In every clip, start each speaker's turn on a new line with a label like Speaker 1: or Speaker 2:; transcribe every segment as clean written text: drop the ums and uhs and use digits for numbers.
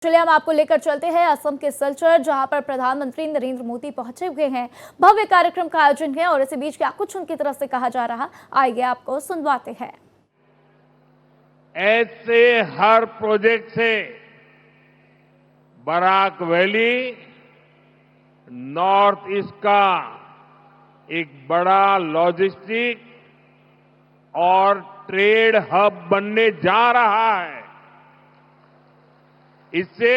Speaker 1: चलिए हम आपको लेकर चलते हैं असम के सिलचर, जहां पर प्रधानमंत्री नरेंद्र मोदी पहुंचे हुए हैं। भव्य कार्यक्रम का आयोजन है और इसी बीच क्या कुछ उनकी तरफ से कहा जा रहा, आइए आपको सुनवाते हैं।
Speaker 2: ऐसे हर प्रोजेक्ट से बराक वैली नॉर्थ ईस्ट का एक बड़ा लॉजिस्टिक और ट्रेड हब बनने जा रहा है। इससे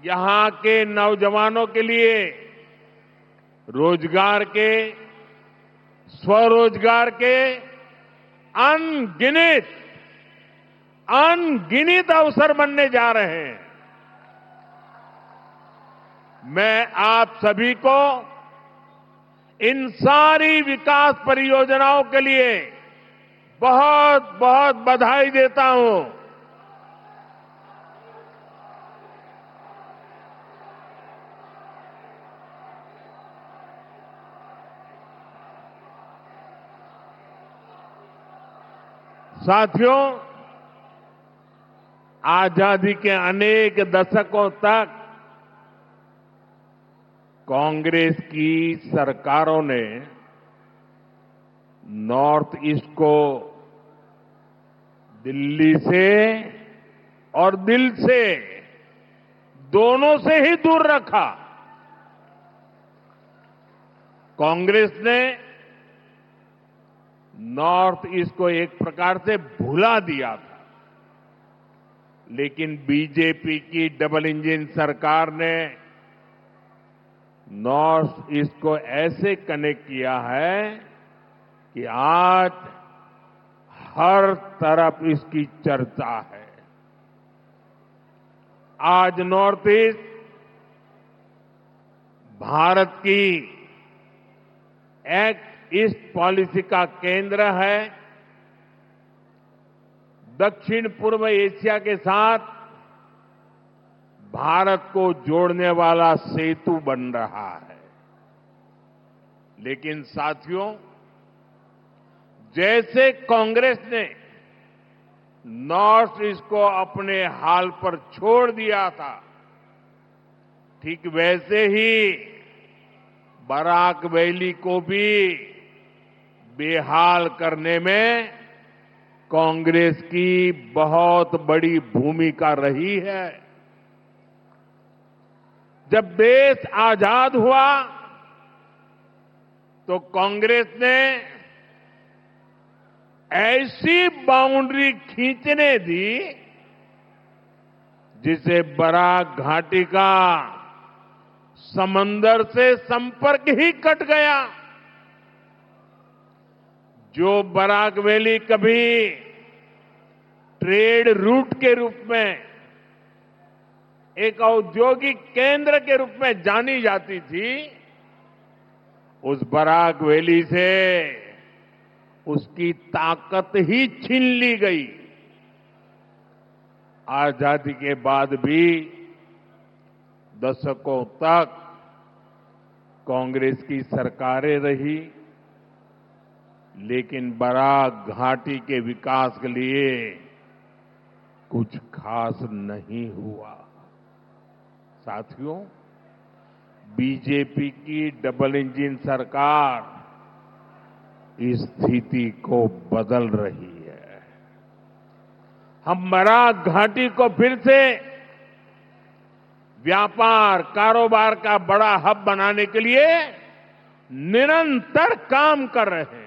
Speaker 2: यहां के नौजवानों के लिए रोजगार के, स्वरोजगार के अनगिनत अनगिनत अवसर बनने जा रहे हैं। मैं आप सभी को इन सारी विकास परियोजनाओं के लिए बहुत बहुत बधाई देता हूं। साथियों, आजादी के अनेक दशकों तक कांग्रेस की सरकारों ने नॉर्थ ईस्ट को दिल्ली से और दिल से, दोनों से ही दूर रखा। कांग्रेस ने नॉर्थ ईस्ट को एक प्रकार से भुला दिया था, लेकिन बीजेपी की डबल इंजन सरकार ने नॉर्थ ईस्ट को ऐसे कनेक्ट किया है कि आज हर तरफ इसकी चर्चा है। आज नॉर्थ ईस्ट भारत की एक्ट ईस्ट पॉलिसी का केंद्र है। दक्षिण पूर्व एशिया के साथ भारत को जोड़ने वाला सेतु बन रहा है। लेकिन साथियों, जैसे कांग्रेस ने नॉर्थ ईस्ट को अपने हाल पर छोड़ दिया था, ठीक वैसे ही बराक वैली को भी बेहाल करने में कांग्रेस की बहुत बड़ी भूमिका रही है। जब देश आजाद हुआ तो कांग्रेस ने ऐसी बाउंड्री खींचने दी जिसे बराक घाटी का समंदर से संपर्क ही कट गया। जो बराक वैली कभी ट्रेड रूट के रूप में, एक औद्योगिक केंद्र के रूप में जानी जाती थी, उस बराक वैली से उसकी ताकत ही छीन ली गई। आजादी के बाद भी दशकों तक कांग्रेस की सरकारें रही, लेकिन बराक घाटी के विकास के लिए कुछ खास नहीं हुआ। साथियों, बीजेपी की डबल इंजन सरकार इस स्थिति को बदल रही है। हम बराक घाटी को फिर से व्यापार, कारोबार का बड़ा हब बनाने के लिए निरंतर काम कर रहे हैं।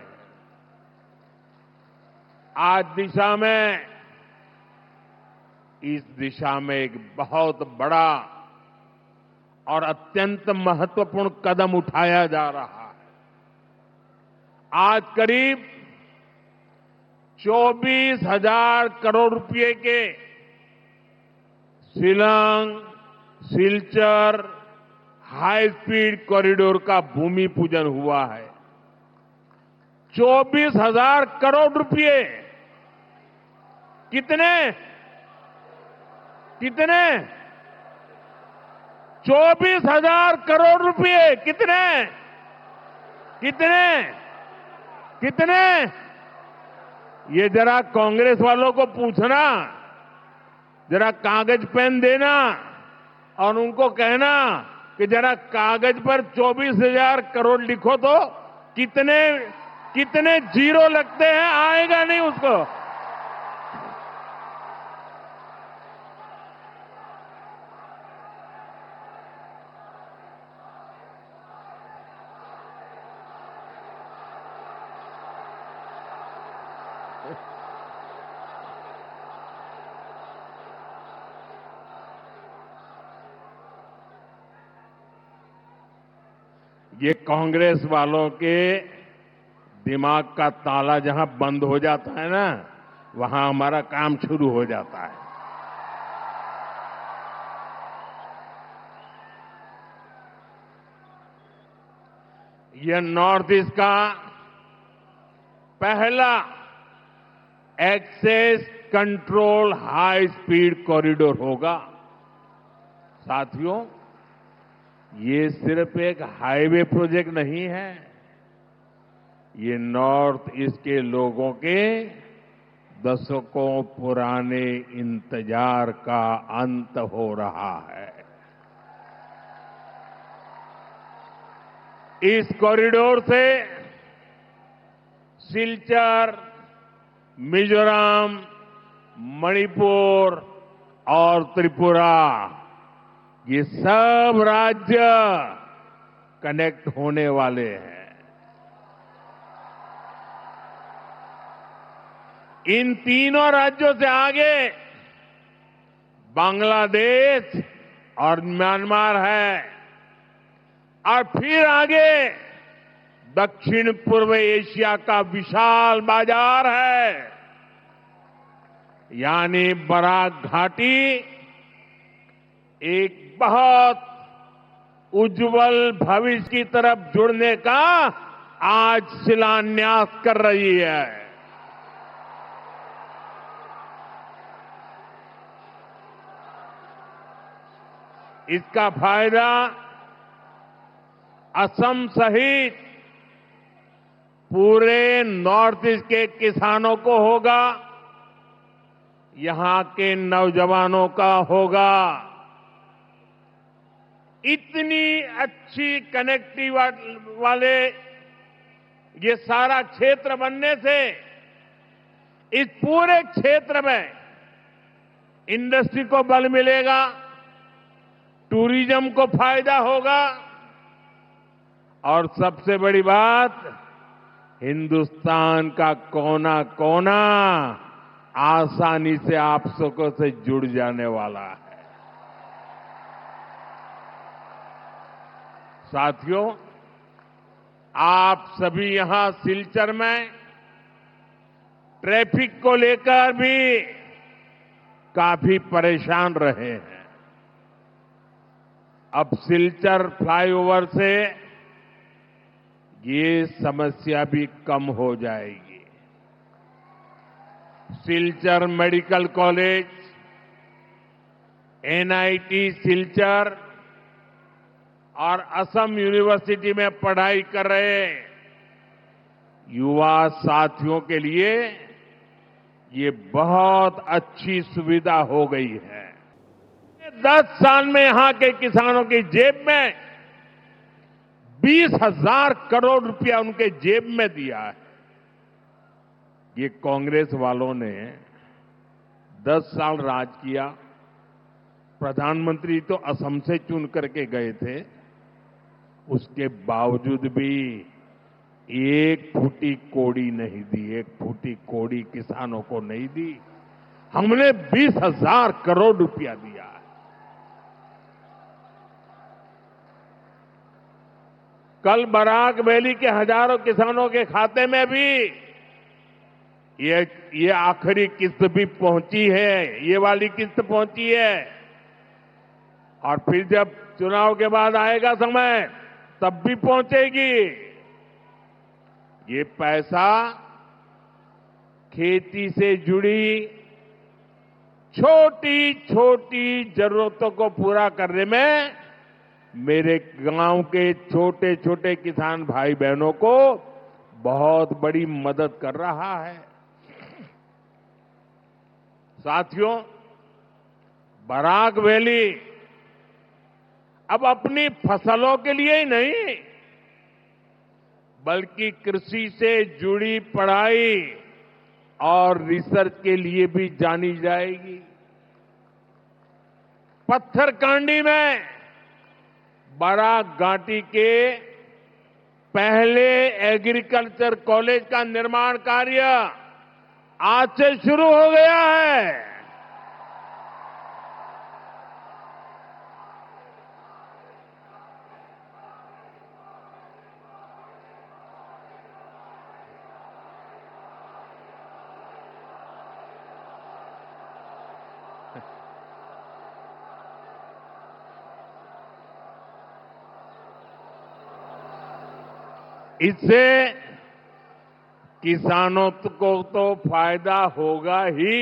Speaker 2: इस दिशा में एक बहुत बड़ा और अत्यंत महत्वपूर्ण कदम उठाया जा रहा है। आज करीब 24,000 करोड़ रुपए के Shillong Silchar high speed corridor का भूमि पूजन हुआ है। 24,000 करोड़ रुपए कितने कितने 24,000 करोड़ रुपए कितने कितने कितने ये जरा कांग्रेस वालों को पूछना, जरा कागज पेन देना और उनको कहना कि जरा कागज पर 24,000 करोड़ लिखो तो कितने कितने जीरो लगते हैं, आएगा नहीं उसको। ये कांग्रेस वालों के दिमाग का ताला जहां बंद हो जाता है ना, वहां हमारा काम शुरू हो जाता है। यह नॉर्थ ईस्ट का पहला access control high speed corridor होगा। साथियों, ये सिर्फ एक हाईवे प्रोजेक्ट नहीं है, ये नॉर्थ ईस्ट के लोगों के दशकों पुराने इंतजार का अंत हो रहा है। इस कॉरिडोर से सिलचर, मिजोरम, मणिपुर और त्रिपुरा, ये सब राज्य कनेक्ट होने वाले हैं। इन तीनों राज्यों से आगे बांग्लादेश और म्यांमार है और फिर आगे दक्षिण पूर्व एशिया का विशाल बाजार है। यानी बराक घाटी एक बहुत उज्जवल भविष्य की तरफ जुड़ने का आज शिलान्यास कर रही है। इसका फायदा असम सहित पूरे नॉर्थ ईस्ट के किसानों को होगा, यहां के नौजवानों का होगा। इतनी अच्छी कनेक्टिविटी वाले ये सारा क्षेत्र बनने से इस पूरे क्षेत्र में इंडस्ट्री को बल मिलेगा, टूरिज्म को फायदा होगा और सबसे बड़ी बात, हिंदुस्तान का कोना कोना आसानी से आप सबको से जुड़ जाने वाला है। साथियों, आप सभी यहां सिलचर में ट्रैफिक को लेकर भी काफी परेशान रहे हैं। अब सिलचर फ्लाईओवर से ये समस्या भी कम हो जाएगी। Silchar medical college, NIT Silchar और असम यूनिवर्सिटी में पढ़ाई कर रहे युवा साथियों के लिए ये बहुत अच्छी सुविधा हो गई है। 10 साल में यहां के किसानों की जेब में 20,000 करोड़ रुपया उनके जेब में दिया है। ये कांग्रेस वालों ने 10 साल राज किया। प्रधानमंत्री तो असम से चुन करके गए थे, उसके बावजूद भी एक फूटी कोड़ी नहीं दी, एक फूटी कोड़ी किसानों को नहीं दी। हमने 20,000 करोड़ रुपया दिया है। कल बराक वैली के हजारों किसानों के खाते में भी ये आखिरी किस्त भी पहुंची है, ये वाली किस्त पहुंची है। और फिर जब चुनाव के बाद आएगा समय, तब भी पहुंचेगी। ये पैसा खेती से जुड़ी छोटी छोटी जरूरतों को पूरा करने में मेरे गांव के छोटे छोटे किसान भाई बहनों को बहुत बड़ी मदद कर रहा है। साथियों, बराक वैली अब अपनी फसलों के लिए ही नहीं, बल्कि कृषि से जुड़ी पढ़ाई और रिसर्च के लिए भी जानी जाएगी। पत्थरकांडी में बराक घाटी के पहले एग्रीकल्चर कॉलेज का निर्माण कार्य आज से शुरू हो गया है। इससे किसानों को तो फायदा होगा ही,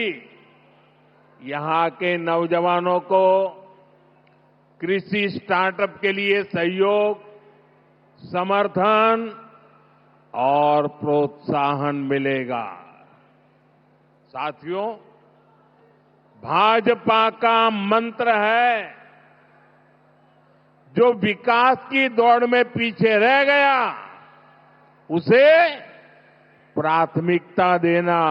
Speaker 2: यहां के नौजवानों को कृषि स्टार्टअप के लिए सहयोग, समर्थन और प्रोत्साहन मिलेगा। साथियों, भाजपा का मंत्र है, जो विकास की दौड़ में पीछे रह गया उसे प्राथमिकता देना।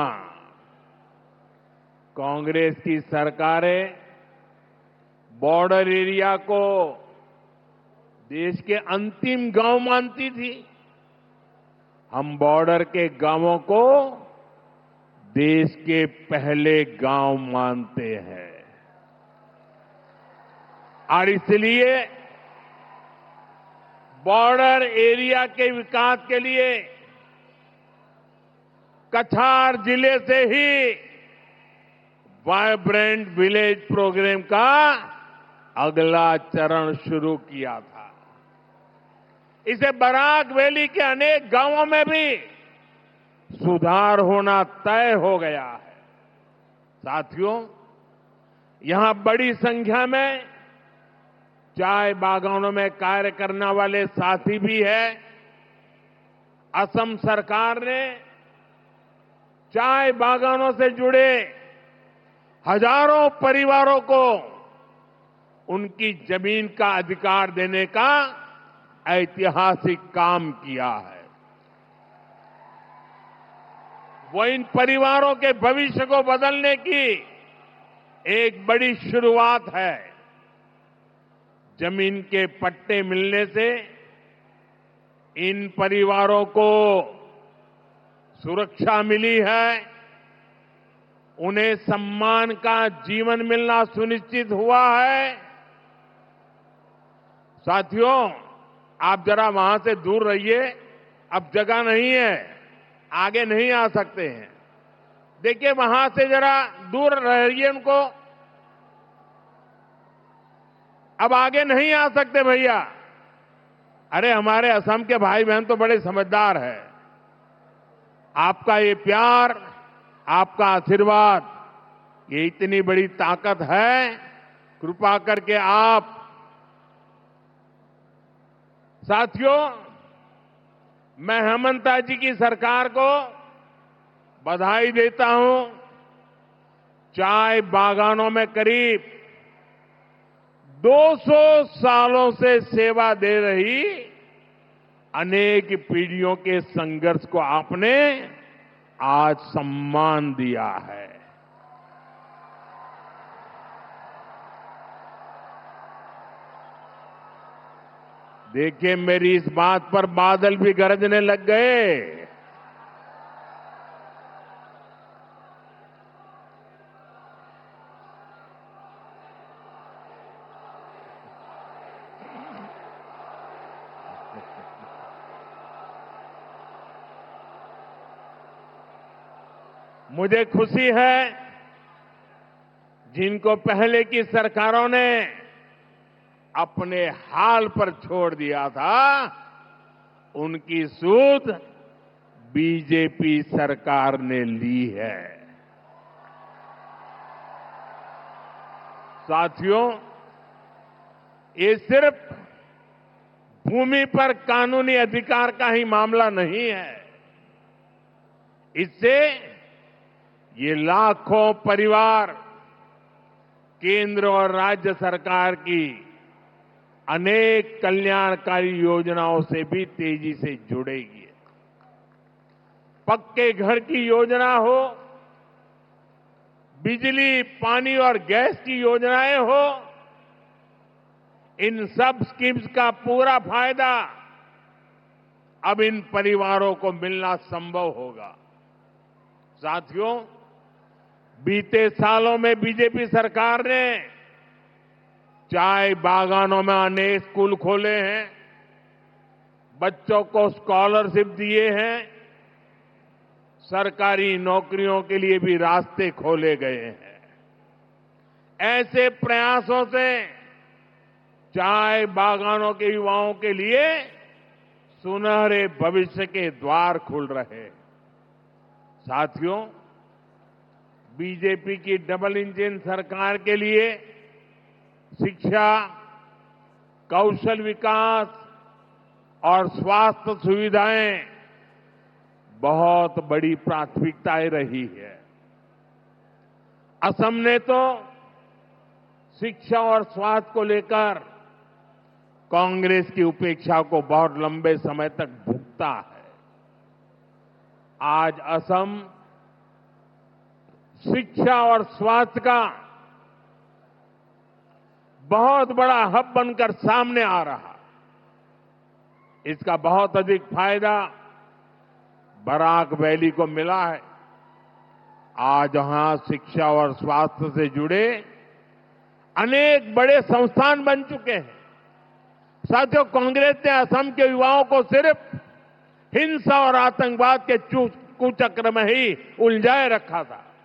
Speaker 2: कांग्रेस की सरकारें बॉर्डर एरिया को देश के अंतिम गांव मानती थी। हम बॉर्डर के गांवों को देश के पहले गांव मानते हैं और इसलिए बॉर्डर एरिया के विकास के लिए कछार जिले से ही वाइब्रेंट विलेज प्रोग्राम का अगला चरण शुरू किया था। इसे बराक वैली के अनेक गांवों में भी सुधार होना तय हो गया है। साथियों, यहां बड़ी संख्या में चाय बागानों में कार्य करने वाले साथी भी हैं। असम सरकार ने चाय बागानों से जुड़े हजारों परिवारों को उनकी जमीन का अधिकार देने का ऐतिहासिक काम किया है। वो इन परिवारों के भविष्य को बदलने की एक बड़ी शुरुआत है। जमीन के पट्टे मिलने से इन परिवारों को सुरक्षा मिली है, उन्हें सम्मान का जीवन मिलना सुनिश्चित हुआ है। साथियों, आप जरा वहां से दूर रहिए, अब जगह नहीं है, आगे नहीं आ सकते हैं। देखिए, वहां से जरा दूर रहिए उनको, अब आगे नहीं आ सकते भैया। अरे, हमारे असम के भाई बहन तो बड़े समझदार हैं। आपका ये प्यार, आपका आशीर्वाद, ये इतनी बड़ी ताकत है। कृपा करके आप साथियों, मैं हेमंता जी की सरकार को बधाई देता हूं। चाय बागानों में करीब 200 सालों से सेवा दे रही अनेक पीढ़ियों के संघर्ष को आपने आज सम्मान दिया है। देखिए, मेरी इस बात पर बादल भी गरजने लग गए। मुझे खुशी है, जिनको पहले की सरकारों ने अपने हाल पर छोड़ दिया था, उनकी सूध बीजेपी सरकार ने ली है। साथियों, ये सिर्फ भूमि पर कानूनी अधिकार का ही मामला नहीं है। इससे ये लाखों परिवार केंद्र और राज्य सरकार की अनेक कल्याणकारी योजनाओं से भी तेजी से जुड़ेगी। पक्के घर की योजना हो, बिजली, पानी और गैस की योजनाएं हो, इन सब स्कीम्स का पूरा फायदा अब इन परिवारों को मिलना संभव होगा। साथियों, बीते सालों में बीजेपी सरकार ने चाय बागानों में अनेक स्कूल खोले हैं, बच्चों को स्कॉलरशिप दिए हैं, सरकारी नौकरियों के लिए भी रास्ते खोले गए हैं। ऐसे प्रयासों से चाय बागानों के युवाओं के लिए सुनहरे भविष्य के द्वार खुल रहे हैं। साथियों, बीजेपी की डबल इंजन सरकार के लिए शिक्षा, कौशल विकास और स्वास्थ्य सुविधाएं बहुत बड़ी प्राथमिकताएं रही है। असम ने तो शिक्षा और स्वास्थ्य को लेकर कांग्रेस की उपेक्षा को बहुत लंबे समय तक भुगता है। आज असम शिक्षा और स्वास्थ्य का बहुत बड़ा हब बनकर सामने आ रहा। इसका बहुत अधिक फायदा बराक वैली को मिला है। आज वहां शिक्षा और स्वास्थ्य से जुड़े अनेक बड़े संस्थान बन चुके हैं। साथियों, कांग्रेस ने असम के युवाओं को सिर्फ हिंसा और आतंकवाद के कुचक्र में ही उलझाए रखा था।